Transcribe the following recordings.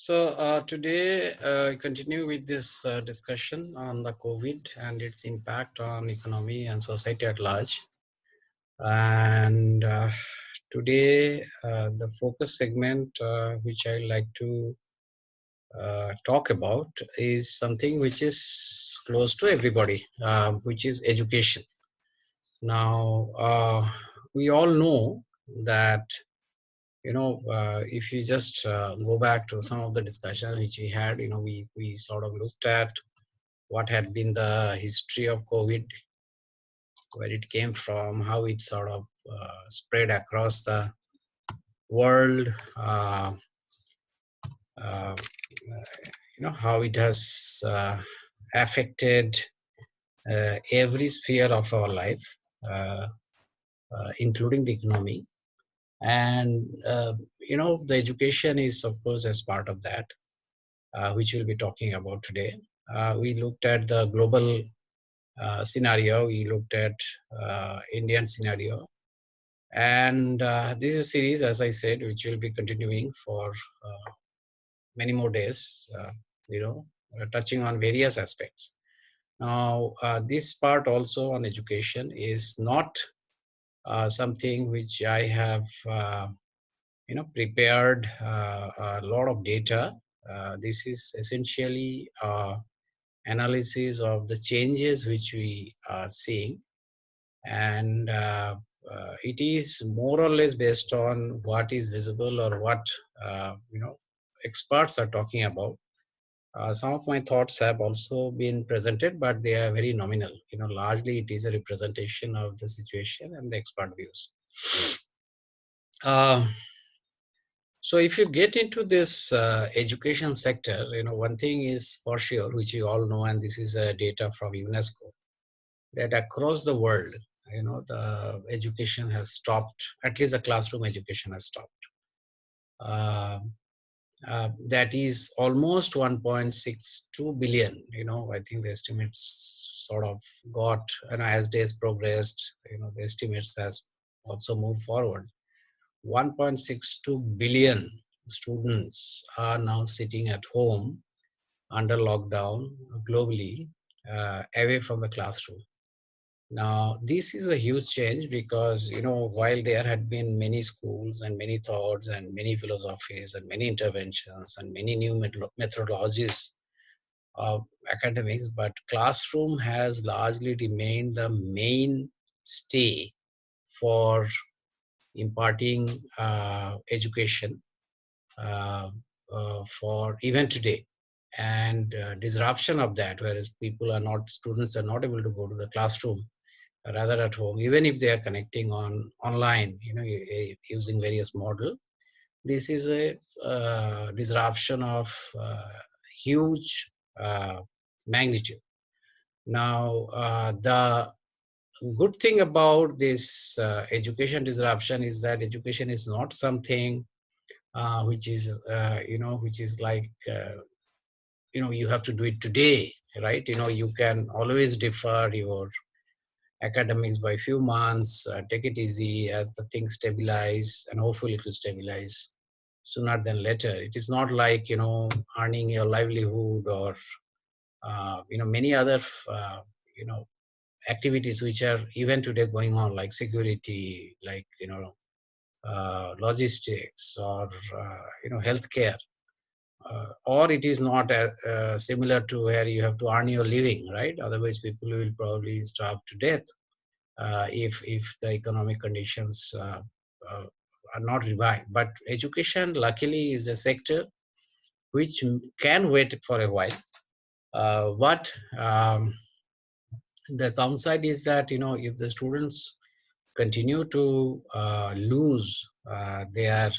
Today, continue with this discussion on the COVID and its impact on economy and society at large. And today, the focus segment which I like to talk about is something which is close to everybody, which is education. Now, we all know that if you just go back to some of the discussion which we had, we sort of looked at what had been the history of COVID, where it came from, how it sort of spread across the world, uh, how it has affected every sphere of our life, uh, including the economy. And, the education is, of course, as part of that, which we'll be talking about today. We looked at the global scenario, we looked at Indian scenario, and this is a series, as I said, which will be continuing for many more days, touching on various aspects. Now, this part also on education is not something which I have, prepared a lot of data. This is essentially analysis of the changes which we are seeing, and it is more or less based on what is visible or what experts are talking about. Some of my thoughts have also been presented, but they are very nominal. Largely it is a representation of the situation and the expert views. uh, So if you get into this education sector, one thing is for sure, which you all know, and this is data from UNESCO, that across the world, the education has stopped, at least the classroom education has stopped. Uh, that is almost 1.62 billion. I think the estimates sort of got, as days progressed, the estimates has also moved forward. 1.62 billion students are now sitting at home under lockdown globally, away from the classroom. Now, this is a huge change because, while there had been many schools and many thoughts and many philosophies and many interventions and many new methodologies of academics, but classroom has largely remained the main stay for imparting education for even today. And disruption of that, whereas students are not able to go to the classroom, rather at home, even if they are connecting online, using various model. This is a disruption of huge magnitude. Now, the good thing about this education disruption is that education is not something which is like you have to do it today, right? You can always defer your academics by a few months, take it easy as the things stabilize, and hopefully it will stabilize sooner than later. It is not like earning your livelihood or many other you know activities which are even today going on, like security, like logistics, or healthcare, or it is not similar to where you have to earn your living, right? Otherwise people will probably starve to death if the economic conditions uh, are not revived. But education, luckily, is a sector which can wait for a while. But the downside is that if the students continue to lose their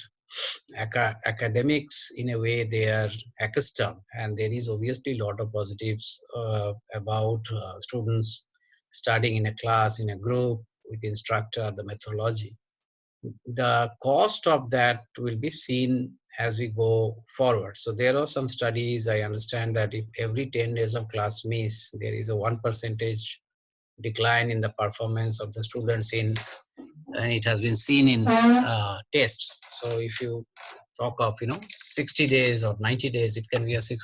academics in a way they are accustomed, and there is obviously a lot of positives about students studying in a class, in a group, with the instructor, the methodology. The cost of that will be seen as we go forward. So there are some studies, I understand that if every 10 days of class miss, there is a 1% decline in the performance of the students in and it has been seen in tests. So if you talk of 60 days or 90 days, it can be a 6%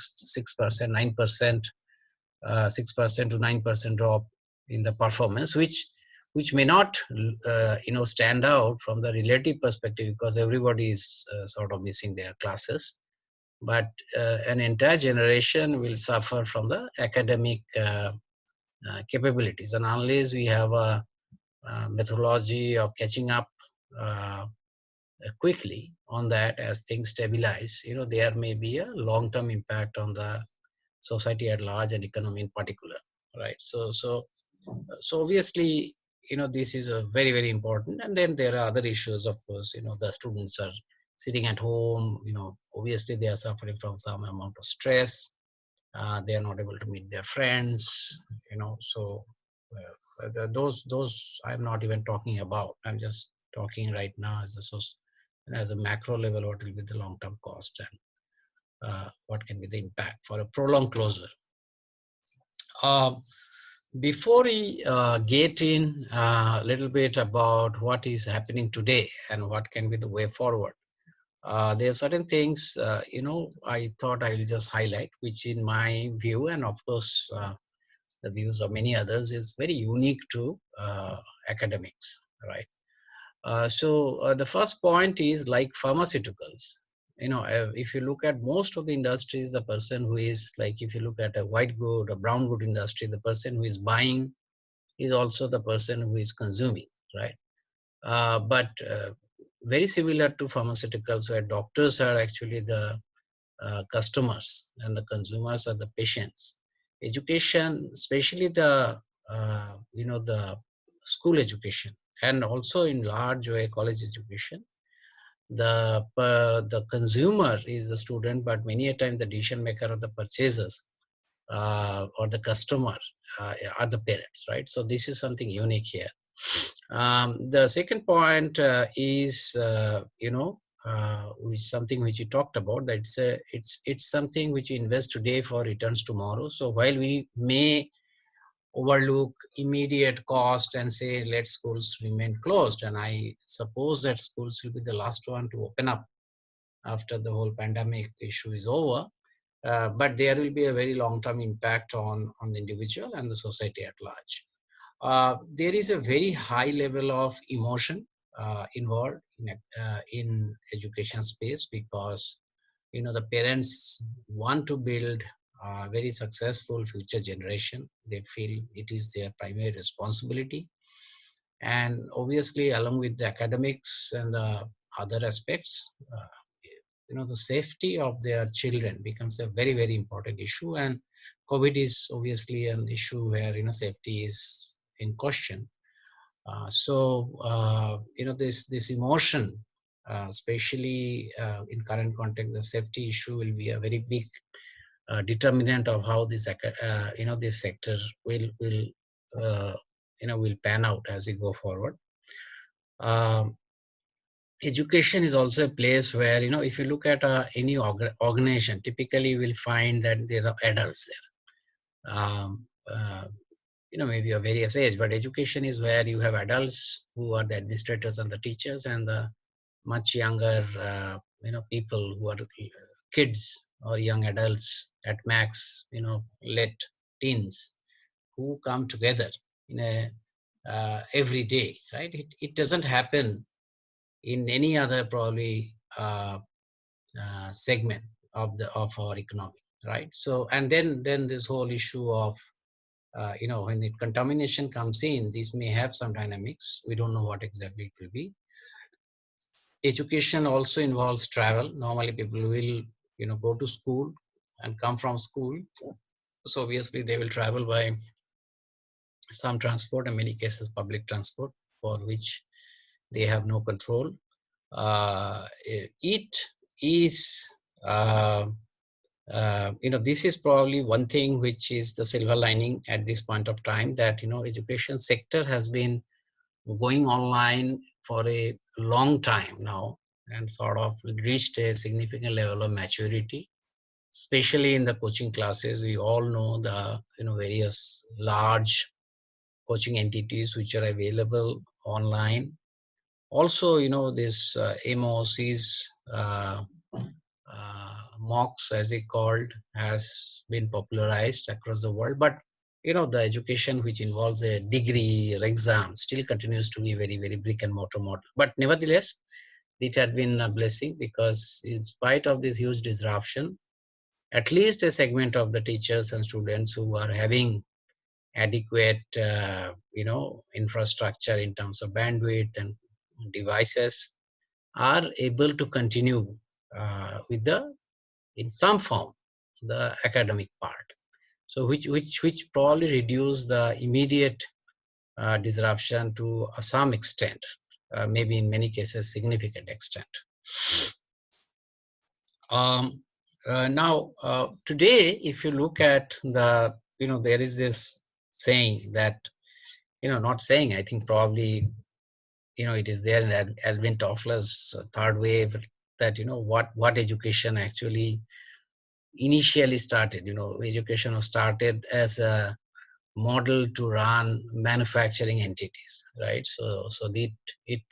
9%, 6% to 9% drop in the performance, which may not stand out from the relative perspective because everybody is sort of missing their classes, but an entire generation will suffer from the academic capabilities, and unless we have a methodology of catching up uh, quickly on that as things stabilize, there may be a long-term impact on the society at large and economy in particular, right? So obviously, this is a very, very important. And then there are other issues, of course. The students are sitting at home. Obviously they are suffering from some amount of stress. They are not able to meet their friends. So those I'm not even talking about. I'm just talking right now as a macro level, what will be the long term cost, and what can be the impact for a prolonged closure. Before we get in a little bit about what is happening today and what can be the way forward, there are certain things I thought I will just highlight, which in my view, and of course the views of many others, is very unique to academics, right? So the first point is like pharmaceuticals. If you look at most of the industries, the person who is, like, if you look at a white good, a brown good industry, the person who is buying is also the person who is consuming, right? But very similar to pharmaceuticals, where doctors are actually the customers and the consumers are the patients. Education, especially the school education, and also in large way college education, the consumer is the student, but many a time the decision maker or the purchasers or the customer are the parents, right? So this is something unique here. The second point is which something which you talked about, that it's something which you invest today for returns tomorrow. So while we may overlook immediate cost and say let schools remain closed, and I suppose that schools will be the last one to open up after the whole pandemic issue is over, but there will be a very long-term impact on the individual and the society at large. There is a very high level of emotion involved in education space, because the parents want to build a very successful future generation. They feel it is their primary responsibility, and obviously along with the academics and the other aspects, the safety of their children becomes a very, very important issue. And COVID is obviously an issue where safety is in question. This emotion, especially in current context, the safety issue will be a very big determinant of how this sector uh, will pan out as we go forward. Um, Education is also a place where, if you look at any organization, typically you will find that there are adults there. Maybe of various age, but education is where you have adults who are the administrators and the teachers, and the much younger people who are kids or young adults at max, late teens, who come together in a every day, right? It doesn't happen in any other probably segment of our economy, right? So, and then this whole issue of when the contamination comes in, this may have some dynamics. We don't know what exactly it will be. Education also involves travel. Normally people will go to school and come from school, so obviously they will travel by some transport, in many cases public transport, for which they have no control. It is this is probably one thing which is the silver lining at this point of time, that education sector has been going online for a long time now and sort of reached a significant level of maturity, especially in the coaching classes. We all know the various large coaching entities which are available online, Also, this MOCs, mocks as they called, has been popularized across the world. But the education which involves a degree or exam still continues to be very, very brick and mortar model. But nevertheless, it had been a blessing, because in spite of this huge disruption, at least a segment of the teachers and students who are having adequate infrastructure in terms of bandwidth and devices are able to continue with the, in some form, the academic part. So which probably reduce the immediate disruption to some extent, maybe in many cases significant extent. um, Now, today, if you look at the, there is this saying that, not saying, I think probably, it is there in Alvin Toffler's third wave, that, what education actually initially started. Education was started as a model to run manufacturing entities, right? So it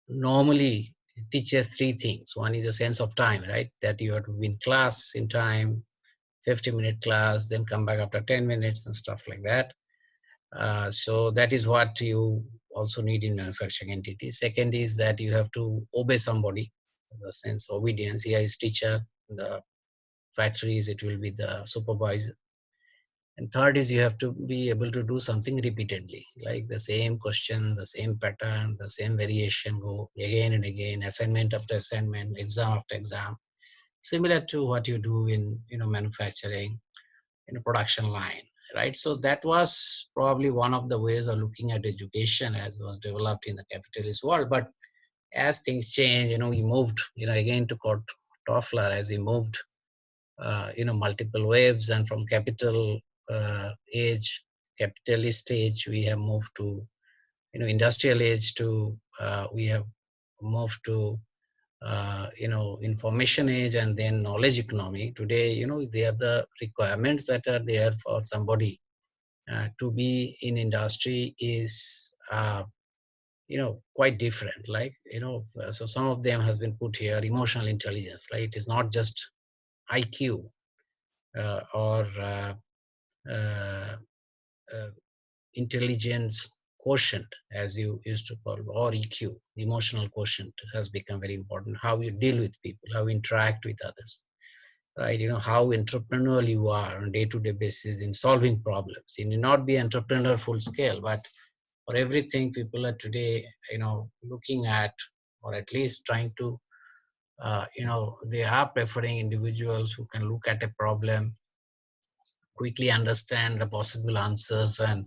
normally teaches three things. One is a sense of time, right? That you have to be in class in time, 50-minute class, then come back after 10 minutes and stuff like that. So that is what you also need in manufacturing entities. Second is that you have to obey somebody, the sense of obedience. Here is teacher. In the factories, it will be the supervisor. And third is you have to be able to do something repeatedly, like the same question, the same pattern, the same variation, go again and again, assignment after assignment, exam after exam, similar to what you do in manufacturing, in a production line, right? So that was probably one of the ways of looking at education as was developed in the capitalist world. But as things change, we moved, again to quote Toffler, as he moved multiple waves, and from age, capitalist age, we have moved to industrial age, to we have moved to information age, and then knowledge economy. Today, they are the requirements that are there for somebody to be in industry is quite different. Like, so some of them has been put here: emotional intelligence, right? It is not just IQ, or uh, uh, intelligence quotient, as you used to call, or EQ. Emotional quotient has become very important. How you deal with people, how you interact with others, right? How entrepreneurial you are on day-to-day basis in solving problems. You need not be entrepreneur full scale, but for everything, people are today, looking at, or at least trying to, they are preferring individuals who can look at a problem, quickly understand the possible answers, and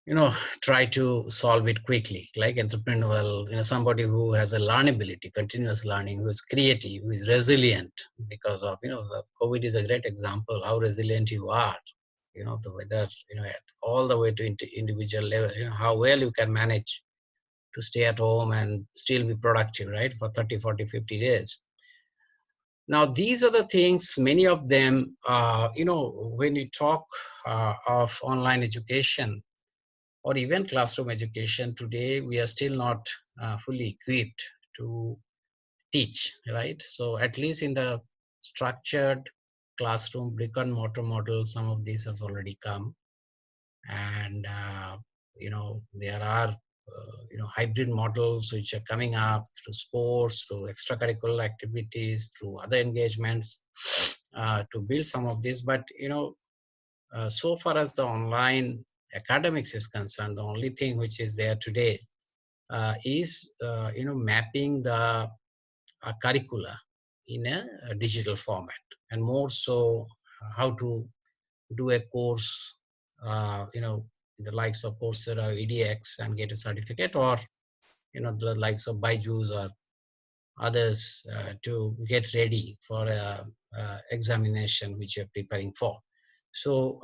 you know try to solve it quickly, like entrepreneurial, somebody who has a learnability, continuous learning, who is creative, who is resilient. Because of, the COVID is a great example how resilient you are. The weather, at all the way to individual level, how well you can manage to stay at home and still be productive, right, for 30, 40, 50 days. Now these are the things, many of them, when you talk of online education or even classroom education today, we are still not fully equipped to teach, right? So at least in the structured classroom brick and mortar model, some of this has already come. And there are hybrid models which are coming up through sports, through extracurricular activities, through other engagements, to build some of this. But so far as the online academics is concerned, the only thing which is there today is mapping the curricula in a digital format, and more so how to do a course, the likes of Coursera, EDX, and get a certificate, or the likes of Byju's or others, to get ready for a, examination which you're preparing for. So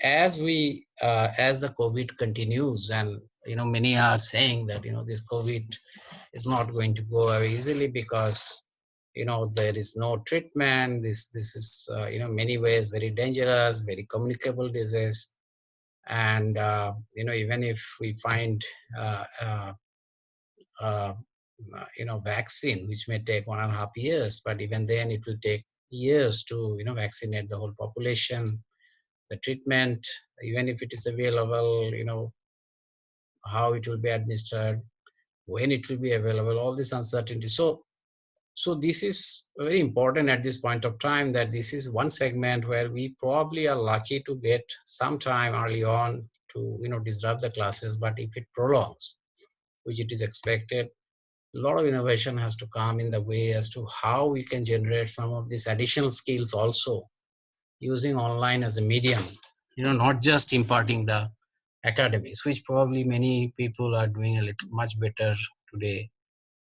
as the COVID continues, and many are saying that this COVID is not going to go away easily, because there is no treatment. This is many ways very dangerous, very communicable disease. And even if we find uh, uh, uh, vaccine, which may take 1.5 years, but even then it will take years to vaccinate the whole population. The treatment, even if it is available, how it will be administered, when it will be available, all this uncertainty. So this is very important at this point of time, that this is one segment where we probably are lucky to get some time early on to disrupt the classes. But if it prolongs, which it is expected, a lot of innovation has to come in the way as to how we can generate some of these additional skills also using online as a medium, not just imparting the academics, which probably many people are doing a little much better today,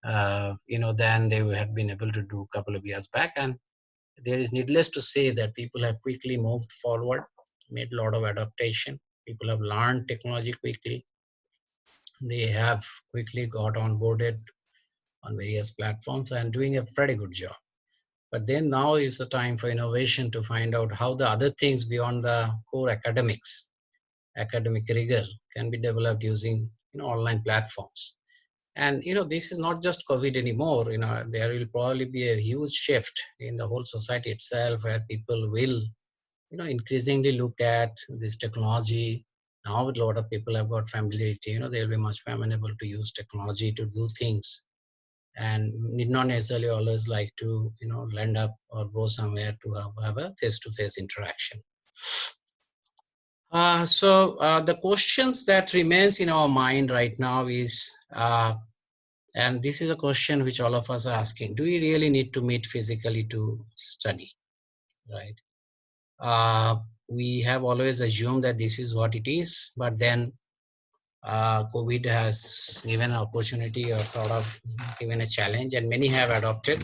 than they have been able to do a couple of years back. And there is needless to say that people have quickly moved forward, made a lot of adaptation. People have learned technology quickly. They have quickly got onboarded on various platforms and doing a pretty good job. But then now is the time for innovation to find out how the other things beyond the core academics, academic rigor, can be developed using online platforms. And this is not just COVID anymore. There will probably be a huge shift in the whole society itself, where people will increasingly look at this technology. Now a lot of people have got familiarity, they'll be much amenable to use technology to do things, and need not necessarily always like to land up or go somewhere to have a face-to-face interaction. So the questions that remains in our mind right now is, and this is a question which all of us are asking: do we really need to meet physically to study? Right? Uh, we have always assumed that this is what it is, but then COVID has given an opportunity, or sort of given a challenge, and many have adopted.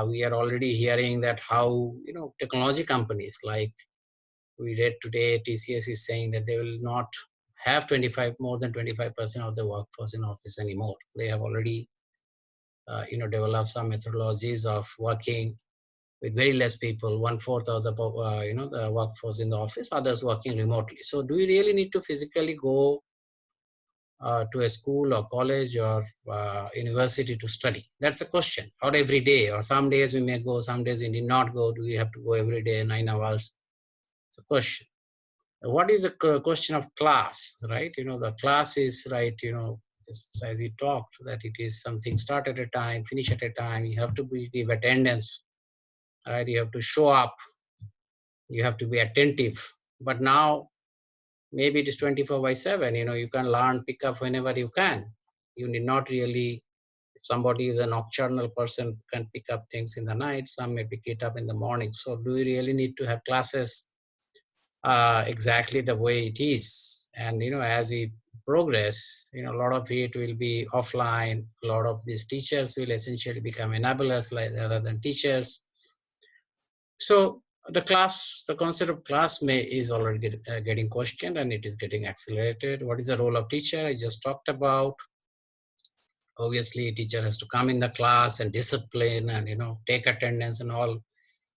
We are already hearing that how technology companies, like we read today, TCS is saying that they will not have more than 25% of the workforce in office anymore. They have already developed some methodologies of working with very less people, one-fourth of the the workforce in the office, others working remotely. So do we really need to physically go to a school or college or university to study? That's a question. Or every day, or some days we may go, some days we need not go. Do we have to go every day 9 hours? It's a question. What is a question of class, right? The class is, right, as you talked, that it is something start at a time, finish at a time. You have to give attendance, right? You have to show up, you have to be attentive. But now maybe it is 24/7. You can learn, pick up whenever you can. You need not really, if somebody is a nocturnal person, can pick up things in the night, some may pick it up in the morning. So do we really need to have classes exactly the way it is? And as we progress, a lot of it will be offline. A lot of these teachers will essentially become enablers, like, rather than teachers. So the concept of class is already getting questioned, and it is getting accelerated. What is the role of teacher? I just talked about. Obviously, a teacher has to come in the class and discipline and take attendance and all,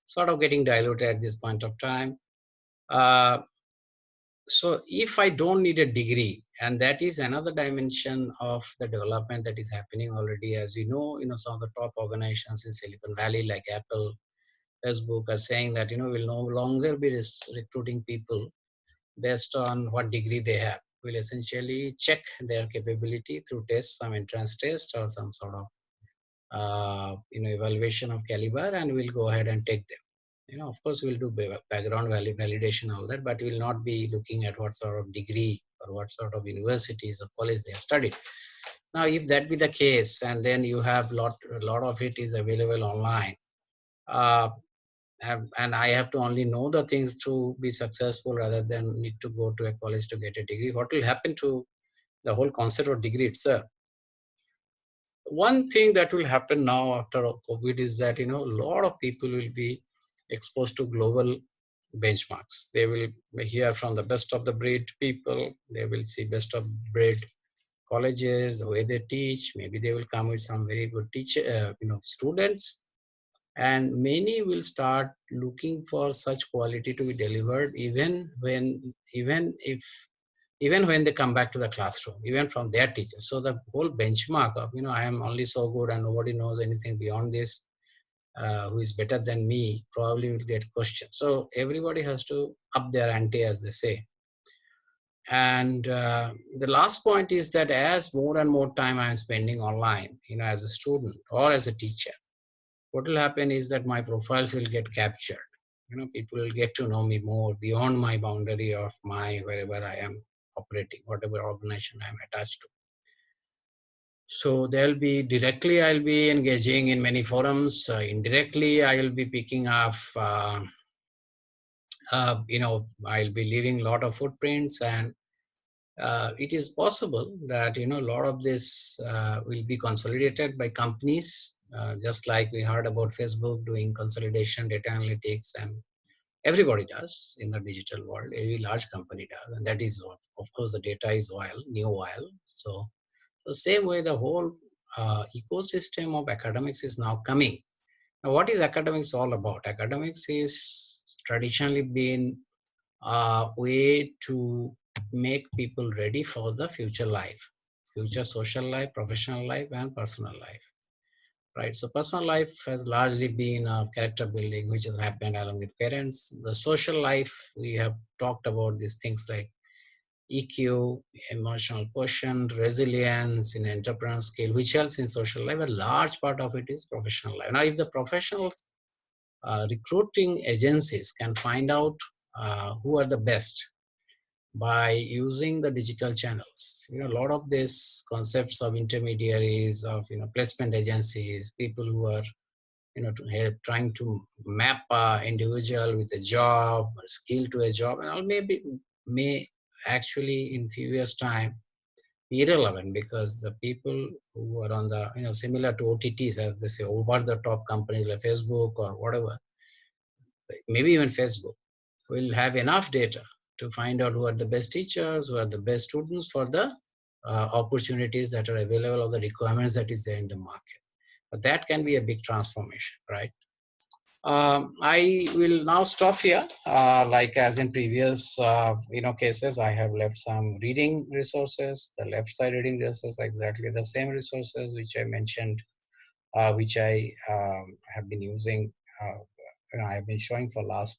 sort of getting diluted at this point of time. Uh, so if I don't need a degree, and that is another dimension of the development that is happening already, as we know, some of the top organizations in Silicon Valley, like Apple, Facebook, are saying that we'll no longer be recruiting people based on what degree they have. We'll essentially check their capability through tests, some entrance test or some sort of evaluation of caliber, and we'll go ahead and take them. Of course, we'll do background validation, all that, but we'll not be looking at what sort of degree or what sort of universities or college they have studied. Now, if that be the case, and then you have a lot of it is available online, uh, and I have to only know the things to be successful rather than need to go to a college to get a degree, what will happen to the whole concept of degree itself? One thing that will happen now after COVID is that a lot of people will be exposed to global benchmarks. They will hear from the best of the breed people. They will see best of breed colleges, the way they teach. Maybe they will come with some very good teacher, students. and many will start looking for such quality to be delivered, even when they come back to the classroom, even from their teachers. So the whole benchmark of, I am only so good and nobody knows anything beyond this, who is better than me, probably will get questioned. So everybody has to up their ante, as they say. And the last point is that as more and more time I am spending online, as a student or as a teacher, what will happen is that my profiles will get captured. People will get to know me more beyond my boundary of my wherever I am operating, whatever organization I am attached to. So there'll be directly I'll be engaging in many forums. Indirectly I'll be picking up. I'll be leaving a lot of footprints, and it is possible that a lot of this will be consolidated by companies, just like we heard about Facebook doing consolidation, data analytics, and everybody does in the digital world. Every large company does, and that is, of course, the data is oil, new oil. So the same way, the whole ecosystem of academics is now coming. Now, what is academics all about? Academics is traditionally been a way to make people ready for the future life, future social life, professional life, and personal life. Right. So personal life has largely been character building, which has happened along with parents. The social life, we have talked about these things like EQ, emotional quotient, resilience in entrepreneurial skill, which helps in social life. A large part of it is professional life. Now, if the professionals recruiting agencies can find out who are the best by using the digital channels, a lot of these concepts of intermediaries, of placement agencies, people who are to help trying to map a individual with a job or skill to a job, and all may actually in few years time be irrelevant, because the people who are on the similar to OTTs, as they say, over the top companies like Facebook or whatever, maybe even Facebook, will have enough data to find out who are the best teachers, who are the best students for the opportunities that are available, or the requirements that is there in the market. But that can be a big transformation, right? I will now stop here. Like as in previous cases, I have left some reading resources. The left side reading resources are exactly the same resources which I mentioned, which I have been using. I have been showing for last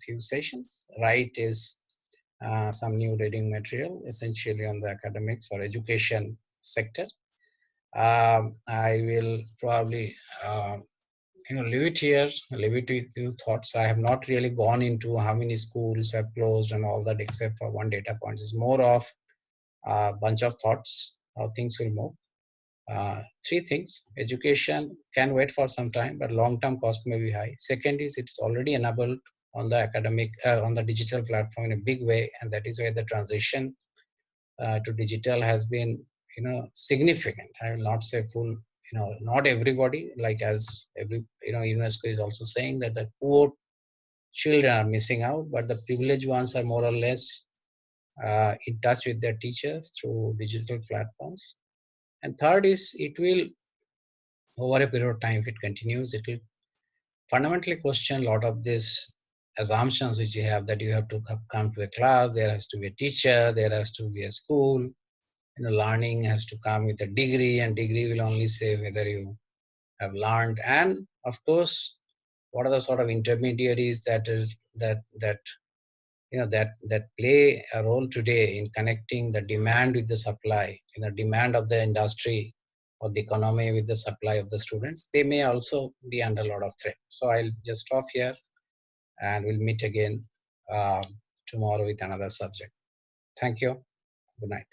few sessions. Right is some new reading material, essentially on the academics or education sector. I will probably leave it here, leave it with you thoughts. I have not really gone into how many schools have closed and all that, except for one data point. It's more of a bunch of thoughts, how things will move. Three things: education can wait for some time, but long-term cost may be high. Second is it's already enabled on the academic, on the digital platform in a big way, and that is where the transition to digital has been, significant. I will not say full, not everybody, like as every, UNESCO is also saying that the poor children are missing out, but the privileged ones are more or less in touch with their teachers through digital platforms. And third is it will, over a period of time, if it continues, it will fundamentally question a lot of these assumptions which you have, that you have to come to a class, there has to be a teacher, there has to be a school, learning has to come with a degree, and degree will only say whether you have learned. And of course, what are the sort of intermediaries that play a role today in connecting the demand with the supply, demand of the industry or the economy with the supply of the students. They may also be under a lot of threat. So I'll just stop here, and we'll meet again uh, tomorrow with another subject. Thank you. Good night.